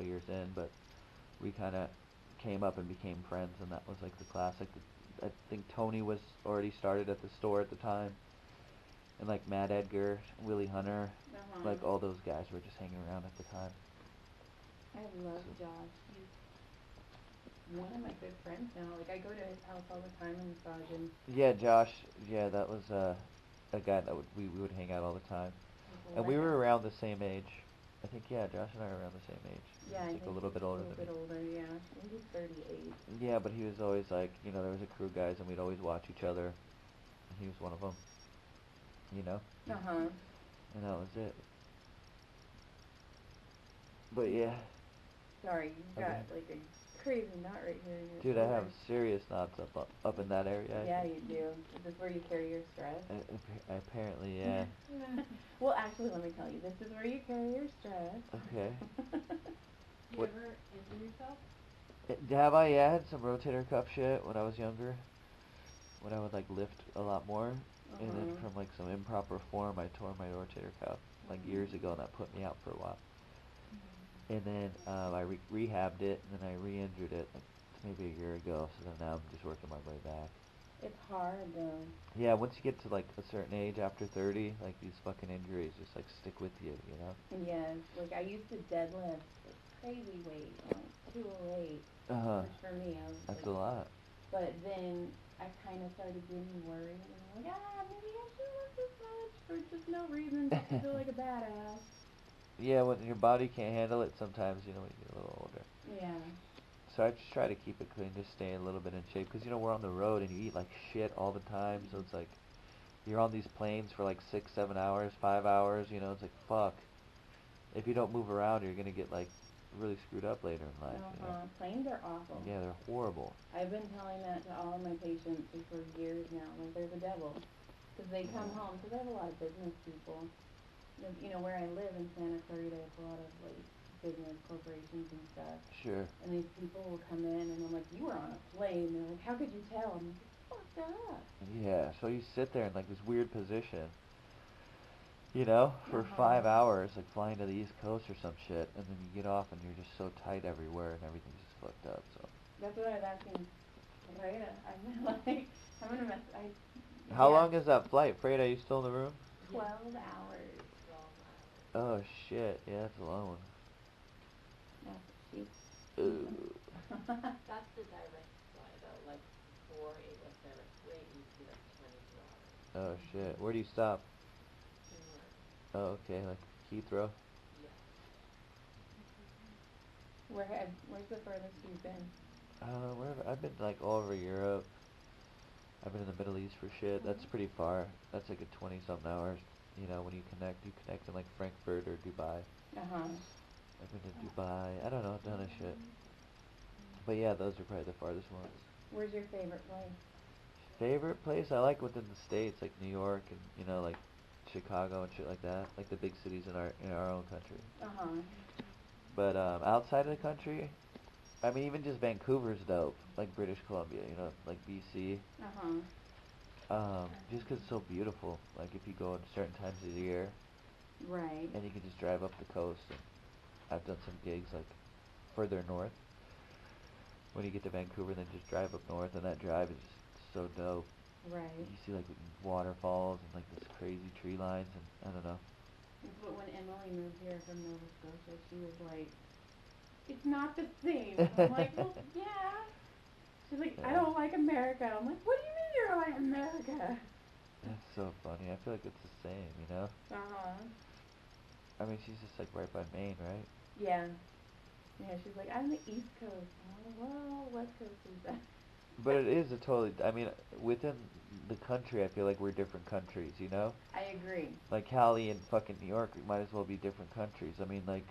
couple years in, but we kind of came up and became friends, and that was like the classic. I think Tony was already started at the store at the time, and like Matt Edgar, Willie Hunter, Uh-huh. like all those guys were just hanging around at the time. I love So, Josh. He's one of my good friends now. Like I go to his house all the time and massage him. yeah, Josh, yeah, that was a guy that we would hang out all the time, He's and we like were a around the same age. I think yeah, Josh and I are around the same age. yeah, He's I like a think little he's bit a older little than me. bit older. Yeah, I think he's 38. Yeah, but he was always like, there was a crew guys, and we'd always watch each other. And he was one of them, you know, Uh huh. and that was it. But yeah, Sorry, you I've got been, like a crazy knot right here in your dude, I have shoulder. serious knots up in that area. I Yeah, think. you do. Is this where you carry your stress? Apparently, yeah. Well, actually, let me tell you, this is where you carry your Okay. stress. You What? ever injure yourself? Have I? Yeah, I had some rotator cuff shit when I was younger. When I would like lift a lot more, and then Uh-huh. from like some improper form, I tore my rotator cuff like years ago, and that put me out for a while. And then I rehabbed it, and then I re-injured it like maybe a year ago. So then now I'm just working my way back. It's hard though. Yeah, once you get to like a certain age, after 30, like these fucking injuries just like stick with you, you know? Yes, like I used to deadlift like crazy weight, like 208, Uh huh. which for me, I was That's like, a lot. but then I kind of started getting worried, and I'm like, maybe I shouldn't lift this much for just no reason, just to feel like a badass. Yeah, when your body can't handle it, sometimes when you get a little older. Yeah. So I just try to keep it clean, just stay a little bit in shape, because we're on the road and you eat like shit all the time. So it's like you're on these planes for like 6, 7 hours, 5 hours. It's like fuck. If you don't move around, you're gonna get like really screwed up later in life. Uh-huh. Planes are awful. Yeah, they're horrible. I've been telling that to all of my patients for years now. Like, there's a devil. Because they come home, because I have a lot of business people. Where I live in Santa Clarita, it's a lot of, like, business corporations and stuff. Sure. And these people will come in, and I'm like, you were on a plane. They're like, how could you tell? I'm like, it's fucked up. Yeah, so you sit there in like this weird position, for Uh-huh. 5 hours, like flying to the East Coast or some shit, and then you get off and you're just so tight everywhere and everything's just fucked up. So, That's what I was asking Rita. I'm like, I'm going to mess, how yeah, long is that flight? Freight, are you still in the room? Yes, 12 hours. 12 hours. Oh shit, yeah, that's a long Massachusetts. one. That's the direct flight though. Like for a like direct flight, it needs to be like 22 hours. Oh shit, where do you stop? Newark. Oh, okay, like Heathrow. Yes. Where's the furthest you've been? Wherever I've been, like all over Europe. I've been in the Middle East for shit. That's pretty far. That's like a 20 something hours. When you connect in like Frankfurt or Dubai. Uh-huh. I've been to Dubai. I don't know, a ton of shit. But yeah, those are probably the farthest ones. Where's your favorite place? Favorite place I like within the states, like New York and like Chicago and shit like that, like the big cities in our own country. Uh-huh. But outside of the country, I mean, even just Vancouver's dope, like British Columbia, like BC. Uh-huh. Just 'cause it's so beautiful. Like if you go at certain times of the year, Right. and you can just drive up the coast. And I've done some gigs like further north. When you get to Vancouver, then just drive up north, and that drive is just so dope. Right. You see like waterfalls and like this crazy tree lines, and I don't know. But when Emily moved here from Nova Scotia, she was like, it's not the same. And I'm like, well, yeah. She's like, I Yeah, don't like America. I'm like, what do you mean you don't like America? that's so funny. I feel like it's the same. Uh-huh. I mean, she's just like right by Maine, right? Yeah. Yeah, she's like, I'm the East Coast. I'm like, well, West Coast is that. But it is a totally. I mean, within the country, I feel like we're different countries. I agree. Like Cali and fucking New York might as well be different countries. I mean, like,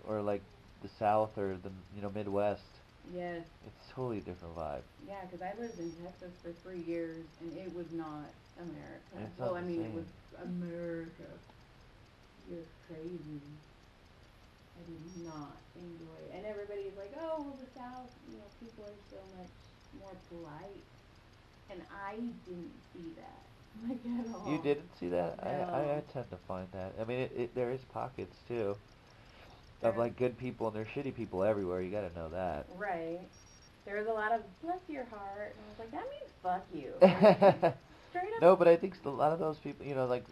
or like the South or the Midwest. Yes. It's totally different vibe. Yeah, because I lived in Texas for 3 years, and it was not America. It's Well, not I the mean, it same. was America. You're crazy. I did not enjoy it. And everybody's like, oh, well, the South, people are so much more polite. And I didn't see that, like, at You all. didn't see that? I No. tend to find that. I mean, there is pockets too. of like good people and there's shitty people everywhere. You gotta know that. Right. There was a lot of bless your heart, and I was like, that means fuck you. Like, straight up. No, but I think a lot of those people, like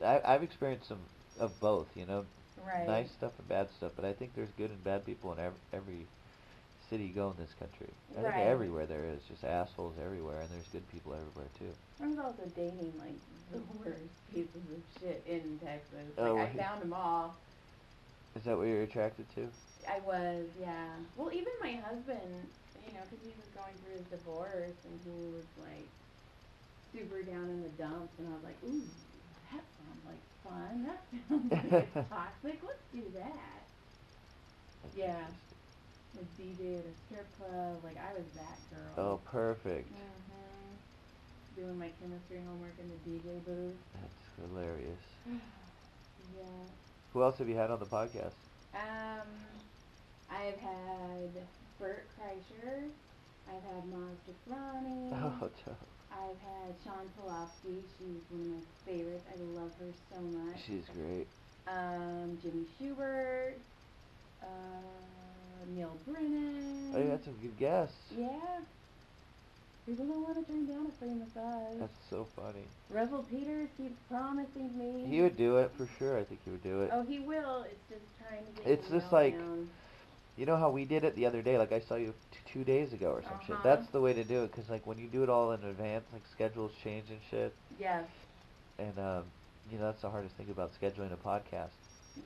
I've experienced some of both. Right. Nice stuff and bad stuff. But I think there's good and bad people in every city you go in this country. I think Right. everywhere there is just assholes everywhere, and there's good people everywhere too. I was also dating like the worst pieces of shit in Texas. Oh, Like I right. found them all. Is that what you're attracted to? I was, yeah. Well, even my husband, because he was going through his divorce and he was like super down in the dumps, and I was like, ooh, that sounds like fun. That sounds like it's toxic. Let's do that. That's Yeah. interesting. Like DJ at a strip club. Like I was that girl. Oh, perfect. Mhm. Doing my chemistry homework in the DJ booth. That's hilarious. Yeah. Who else have you had on the podcast? Um, I've had Bert Kreischer. I've had Maz Jafrani. Oh, dope. I've had Sean Polofsky. She's one of my favorites. I love her so much. She's great. Jimmy Schubert. Neil Brennan. Oh, you had some good guests. Yeah. People don't want to turn down a free massage. That's so funny. Russell Peters keeps promising me. He would do it for sure. I think he would do it. Oh, he will. It's just trying to get It's your just mail like, down. you know how we did it the other day? Like I saw you 2 days ago or some shit. Uh-huh. That's the way to do it, because like when you do it all in advance, like schedules change and shit. Yes. And that's the hardest thing about scheduling a podcast.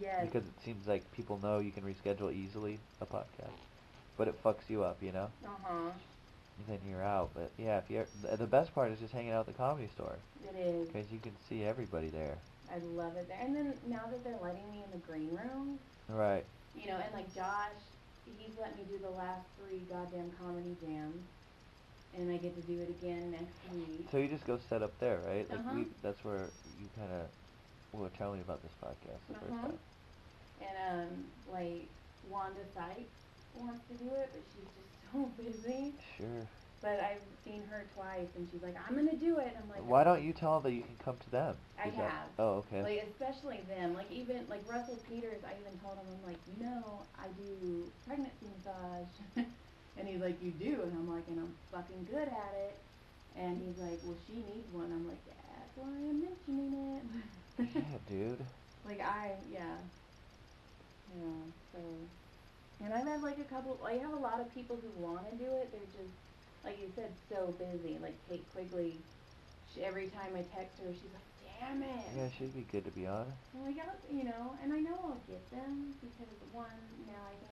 Yes. Because it seems like people know you can reschedule easily a podcast, but it fucks you up, Uh-huh. And then you're out. But yeah, if you're the best part is just hanging out at the Comedy Store, It is. because you can see everybody there. I love it there. And then now that they're letting me in the green room, Right. and like Josh, he's let me do the last 3 goddamn comedy jams, and I get to do it again next week. So you just go set up there, right? Like Uh-huh. that's where you kind of were telling me about this podcast the first Uh-huh. time. And like Wanda Sykes wants to do it, but she's just so busy. Sure. But I've seen her twice, and she's like, "I'm gonna do it." I'm like, Why don't you tell them that you can come to them? I Is that- have. Oh, okay. Like especially them, like even like Russell Peters. I even told him, I'm like, I do pregnancy massage, and he's like, you do, and I'm like, and I'm fucking good at it. And he's like, well, she needs one. I'm like, that's why I'm mentioning it. Yeah, dude. Like so. And I've had like I have a lot of people who want to do it. They're just, like you said, so busy. Like Kate Quigley, every time I text her, she's like, damn it. Yeah, she'd be good to be on. I'm like, and I know I'll get them because one, now I can